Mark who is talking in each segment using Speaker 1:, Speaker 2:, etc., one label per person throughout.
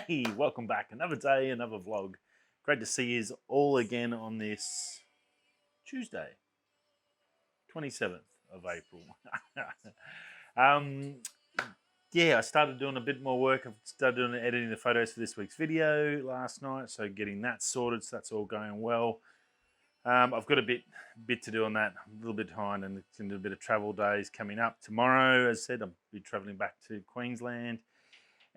Speaker 1: Hey, welcome back. Another day, another vlog. Great to see you all again on this Tuesday, 27th of April. um, yeah, I started doing a bit more work. I've started doing editing the photos for this week's video last night, so getting that sorted, so that's all going well. I've got a bit to do on that, a little bit behind, and it's a bit of travel days coming up. Tomorrow, as I said, I'll be travelling back to Queensland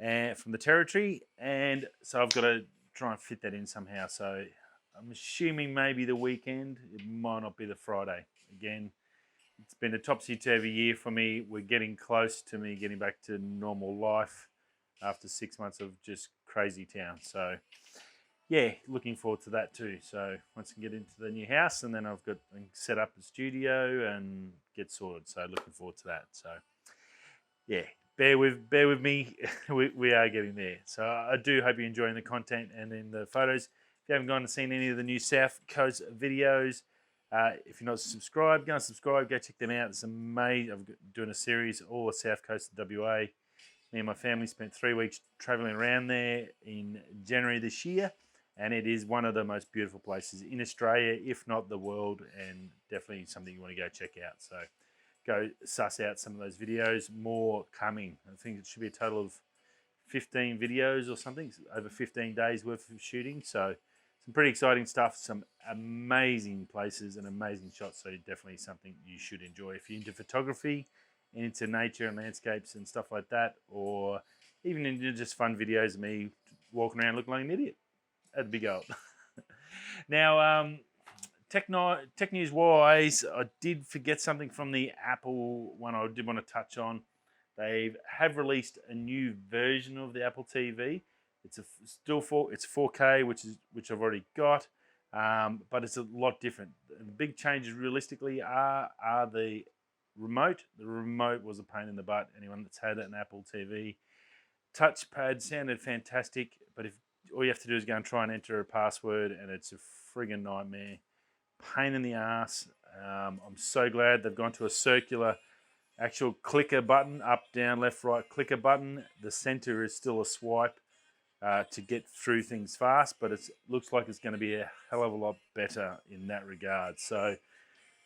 Speaker 1: and from the territory, and so I've got to try and fit that in somehow. So I'm assuming maybe the weekend. It might not be the Friday. Again, it's been a topsy-turvy year for me. We're getting close to me getting back to normal life after 6 months of just crazy town. So yeah, looking forward to that too. So once I get into the new house, and then I've got set up a studio and get sorted. So looking forward to that. So yeah, bear with me. we are getting there. So I do hope you're enjoying the content and in the photos. If you haven't gone and seen any of the new South Coast videos, if you're not subscribed, go and subscribe. Go check them out. It's amazing. I'm doing a series all the South Coast of WA. Me and my family spent 3 weeks traveling around there in January this year, and it is one of the most beautiful places in Australia, if not the world, and definitely something you want to go check out. So go suss out some of those videos. More coming. I think it should be a total of 15 videos or something, over 15 days worth of shooting. So some pretty exciting stuff, some amazing places and amazing shots. So definitely something you should enjoy if you're into photography and into nature and landscapes and stuff like that, or even into just fun videos of me walking around looking like an idiot. That'd be gold. Now, tech news wise, I did forget something from the Apple one I did want to touch on. They have released a new version of the Apple TV. It's it's 4K, which I've already got, but it's a lot different. The big changes realistically are the remote. The remote was a pain in the butt. Anyone that's had an Apple TV, touchpad sounded fantastic, but if all you have to do is go and try and enter a password, and it's a friggin' nightmare. Pain in the ass. I'm so glad they've gone to a circular actual clicker button, up, down, left, right clicker button. The center is still a swipe to get through things fast, but it looks like it's going to be a hell of a lot better in that regard. So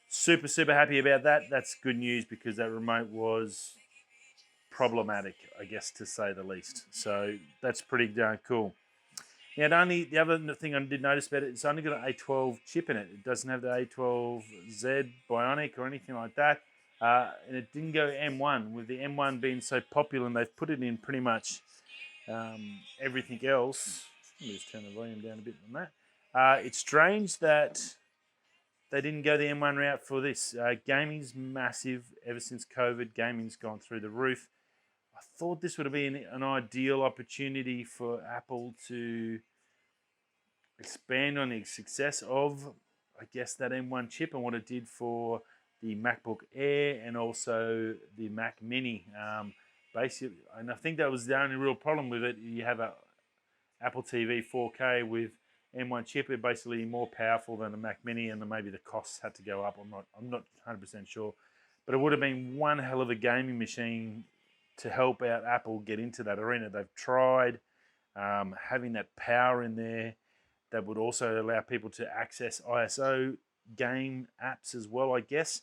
Speaker 1: super happy about that. That's good news because that remote was problematic, I guess, to say the least. So that's pretty darn cool. Now, the other thing I did notice about it, it's only got an A12 chip in it. It doesn't have the A12Z Bionic or anything like that. And it didn't go M1, with the M1 being so popular, and they've put it in pretty much everything else. Let me just turn the volume down a bit on that. It's strange that they didn't go the M1 route for this. Gaming's massive ever since COVID. Gaming's gone through the roof. I thought this would have been an ideal opportunity for Apple to expand on the success of, I guess, that M1 chip and what it did for the MacBook Air and also the Mac Mini. Basically, and I think that was the only real problem with it. You have a Apple TV 4K with M1 chip, it's basically more powerful than the Mac Mini, and then maybe the costs had to go up. I'm not 100% sure, but it would have been one hell of a gaming machine to help out Apple get into that arena. They've tried having that power in there that would also allow people to access ISO game apps as well, I guess.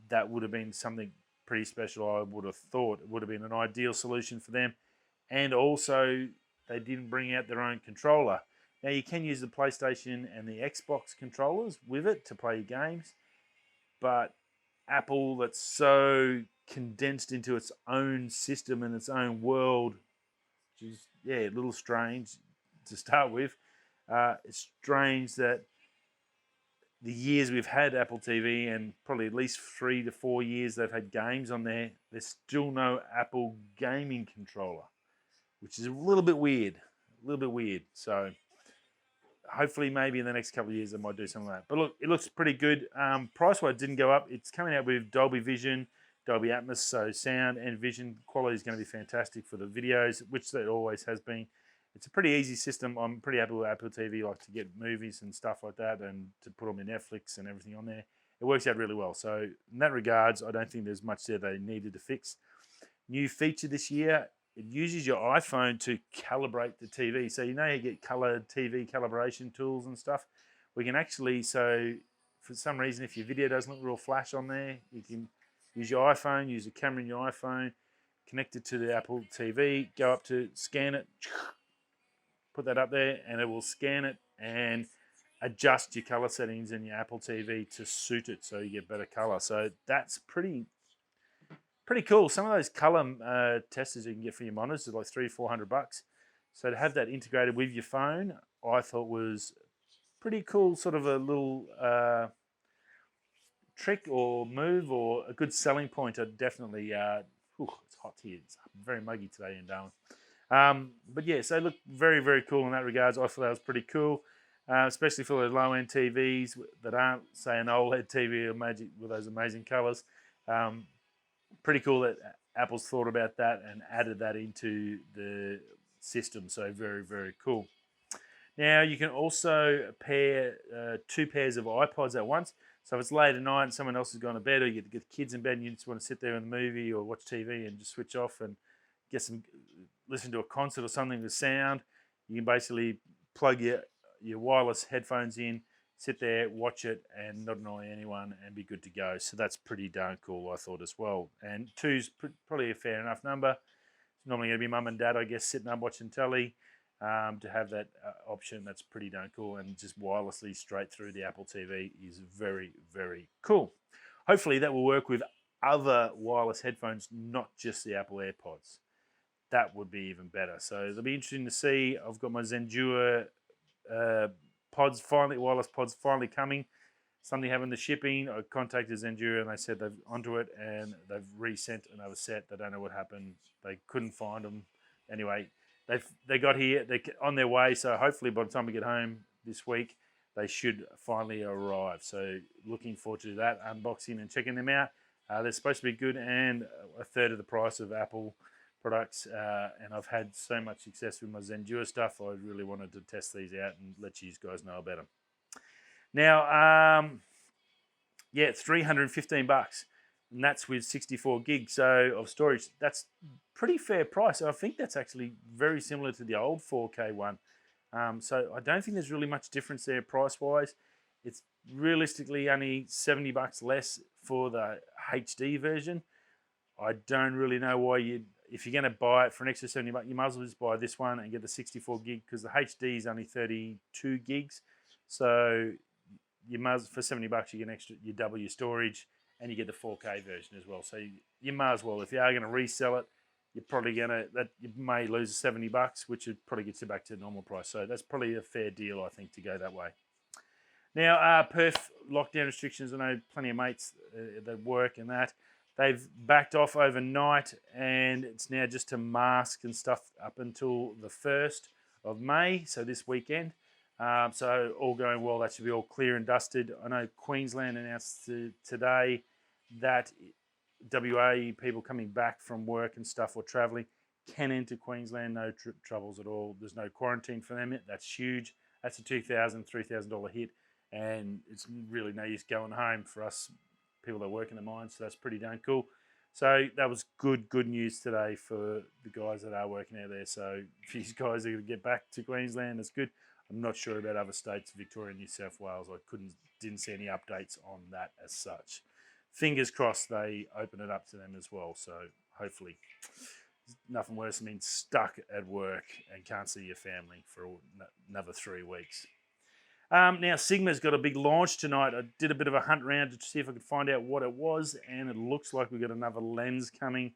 Speaker 1: That would have been something pretty special, I would have thought. It would have been an ideal solution for them. And also, they didn't bring out their own controller. Now, you can use the PlayStation and the Xbox controllers with it to play your games, but Apple, that's so condensed into its own system and its own world, which is, yeah, a little strange to start with. It's strange that the years we've had Apple TV, and probably at least 3 to 4 years they've had games on there, there's still no Apple gaming controller, which is a little bit weird. So hopefully maybe in the next couple of years they might do something like that. But look, it looks pretty good. Price-wise, didn't go up. It's coming out with Dolby Vision, Dolby Atmos, so sound and vision quality is going to be fantastic for the videos, which it always has been. It's a pretty easy system. I'm pretty happy with Apple TV, like to get movies and stuff like that and to put them in Netflix and everything on there. It works out really well. So in that regards, I don't think there's much there they needed to fix. New feature this year it uses your iPhone to calibrate the TV. So you know you get color TV calibration tools and stuff. We can actually, so for some reason, if your video doesn't look real flash on there, you can use your iPhone, use a camera in your iPhone, connect it to the Apple TV, go up to scan it, put that up there, and it will scan it and adjust your color settings in your Apple TV to suit it so you get better color. So that's pretty cool. Some of those color testers you can get for your monitors are like $300-400. So to have that integrated with your phone, I thought was pretty cool. Sort of a little trick or move or a good selling point. I definitely. It's hot here. It's very muggy today in Darwin. But yeah, so look, very cool in that regards. I thought that was pretty cool. Especially for the low-end TVs that aren't, say, an OLED TV or magic with those amazing colors. Pretty cool that Apple's thought about that and added that into the system. So very cool. Now you can also pair 2 pairs of iPods at once. So if it's late at night and someone else has gone to bed, or you get the kids in bed and you just want to sit there in the movie or watch TV and just switch off and listen to a concert or something with sound, you can basically plug your wireless headphones in, sit there, watch it, and not annoy anyone, and be good to go. So that's pretty darn cool, I thought, as well. And 2's probably a fair enough number. It's normally going to be mum and dad, I guess, sitting up watching telly. To have that option, that's pretty darn cool, and just wirelessly straight through the Apple TV is very cool. Hopefully that will work with other wireless headphones, not just the Apple AirPods. That would be even better. So it'll be interesting to see. I've got my Zendure pods finally, wireless pods finally coming. Something happened to shipping. I contacted Zendure and they said they've onto it and they've resent another set. They don't know what happened. They couldn't find them. Anyway, they got here. They're on their way. So hopefully by the time we get home this week, they should finally arrive. So looking forward to that, unboxing and checking them out. They're supposed to be good and a third of the price of Apple products, and I've had so much success with my Zendure stuff. I really wanted to test these out and let you guys know about them. Now, yeah, it's $315, and that's with 64 gigs of storage. That's pretty fair price. I think that's actually very similar to the old 4K one. So I don't think there's really much difference there price-wise. It's realistically only $70 less for the HD version. I don't really know why if you're going to buy it for an extra $70, you might as well just buy this one and get the 64 gig, because the HD is only 32 gigs. So you might, for $70 you get you double your storage and you get the 4K version as well. So you might as well, if you are going to resell it, you're probably going to, you may lose $70, which would probably get you back to normal price. So that's probably a fair deal, I think, to go that way. Now, Perth lockdown restrictions, I know plenty of mates that work and that. They've backed off overnight, and it's now just to mask and stuff up until the 1st of May, so this weekend. So all going well, that should be all clear and dusted. I know Queensland announced today that WA people coming back from work and stuff or travelling can enter Queensland, no troubles at all. There's no quarantine for them. That's huge. That's a $2,000, $3,000 hit, and it's really no use going home for us people that work in the mines, so that's pretty darn cool. So that was good news today for the guys that are working out there. So if these guys are going to get back to Queensland, that's good. I'm not sure about other states, Victoria, New South Wales. I didn't see any updates on that as such. Fingers crossed they open it up to them as well. So hopefully, nothing worse than being stuck at work and can't see your family for another 3 weeks. Now, Sigma's got a big launch tonight. I did a bit of a hunt around to see if I could find out what it was, and it looks like we've got another lens coming.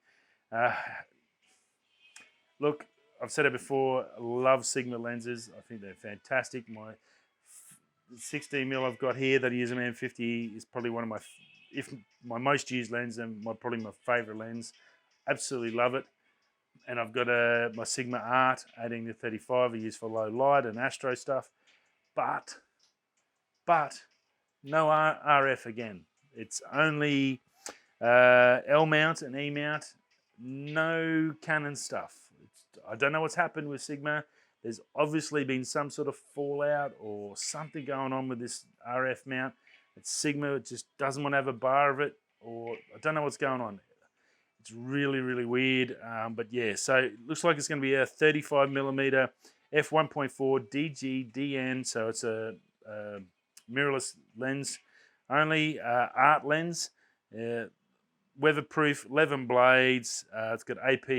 Speaker 1: Look, I've said it before, I love Sigma lenses. I think they're fantastic. My 16mm I've got here that I use an M50 is probably one of my most used lens and probably my favourite lens. Absolutely love it. And I've got my Sigma Art 18-35 I use for low light and astro stuff. But no RF again. It's only L mount and E mount, no Canon stuff. I don't know what's happened with Sigma. There's obviously been some sort of fallout or something going on with this RF mount. It's Sigma, it just doesn't want to have a bar of it, or I don't know what's going on. It's really, really weird. But yeah, so it looks like it's going to be a 35mm f1.4 DG-DN. So it's a mirrorless lens only, art lens. Weatherproof, 11 blades. It's got AP,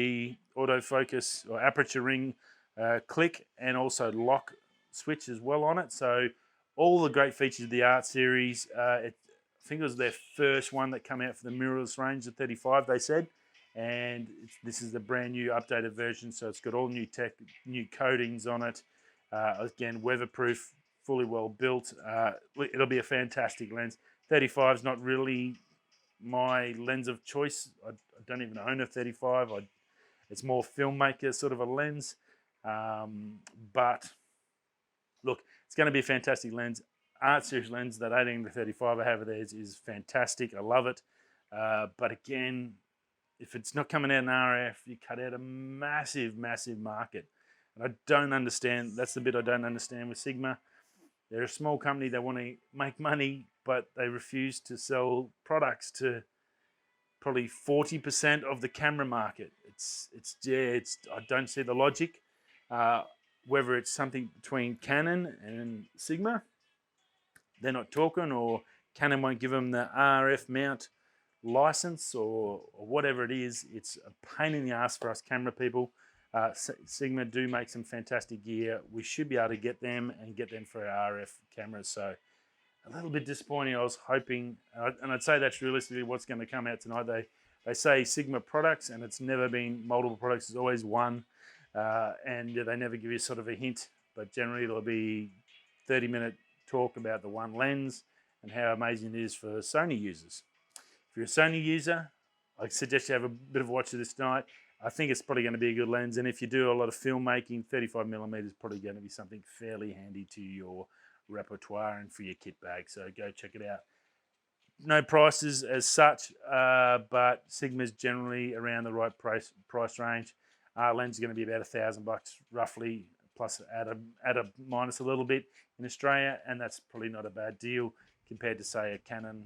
Speaker 1: autofocus or aperture ring, click, and also lock switch as well on it. So all the great features of the art series. I think it was their first one that came out for the mirrorless range, the 35, they said. And this is the brand new updated version. So it's got all new tech, new coatings on it. Again, weatherproof, fully well built. It'll be a fantastic lens. 35 is not really my lens of choice. I don't even own a 35. It's more filmmaker sort of a lens. But look, it's going to be a fantastic lens. Art series lens, that 18 to 35 I have of theirs is fantastic. I love it. But again, if it's not coming out in RF, you cut out a massive, massive market. And I don't understand. That's the bit I don't understand with Sigma. They're a small company. They want to make money, but they refuse to sell products to probably 40% of the camera market. I don't see the logic. Whether it's something between Canon and Sigma, they're not talking, or Canon won't give them the RF mount license, or whatever it is. It's a pain in the ass for us camera people. Sigma do make some fantastic gear. We should be able to get them and get them for our RF cameras. So a little bit disappointing. I was hoping, and I'd say that's realistically what's going to come out tonight. They say Sigma products, and it's never been multiple products. It's always one, and they never give you sort of a hint. But generally, it'll be 30-minute talk about the one lens and how amazing it is for Sony users. If you're a Sony user, I suggest you have a bit of a watch of this tonight. I think it's probably going to be a good lens, and if you do a lot of filmmaking, 35mm is probably going to be something fairly handy to your repertoire and for your kit bag. So go check it out. No prices as such, but Sigma's generally around the right price range. Lens is going to be about $1,000 roughly, plus add a minus a little bit in Australia, and that's probably not a bad deal compared to, say, a Canon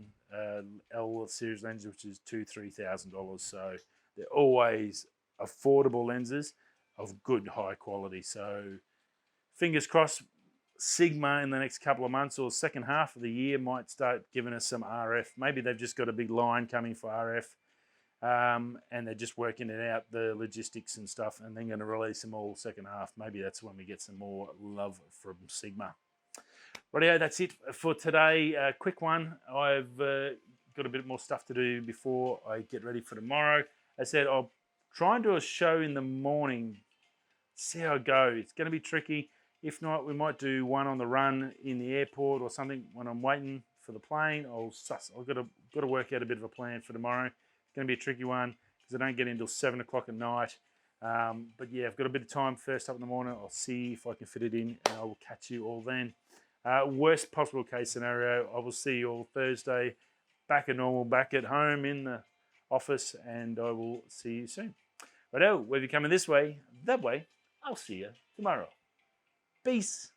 Speaker 1: L series lens, which is $2,000-$3,000. So they're always affordable lenses of good high quality. So fingers crossed, Sigma in the next couple of months or second half of the year might start giving us some RF. Maybe they've just got a big line coming for RF, and they're just working it out, the logistics and stuff, and then going to release them all second half. Maybe that's when we get some more love from Sigma. Rightio, that's it for today. Quick one. I've got a bit more stuff to do before I get ready for tomorrow. I said I'll try and do a show in the morning, see how it goes. It's going to be tricky. If not, we might do one on the run in the airport or something when I'm waiting for the plane. I've got to work out a bit of a plan for tomorrow. It's going to be a tricky one because I don't get in until 7 o'clock at night. But yeah, I've got a bit of time first up in the morning. I'll see if I can fit it in, and I will catch you all then. Worst possible case scenario, I will see you all Thursday, back at normal, back at home in the office, and I will see you soon. Righto, whether you're coming this way, that way, I'll see you tomorrow. Peace.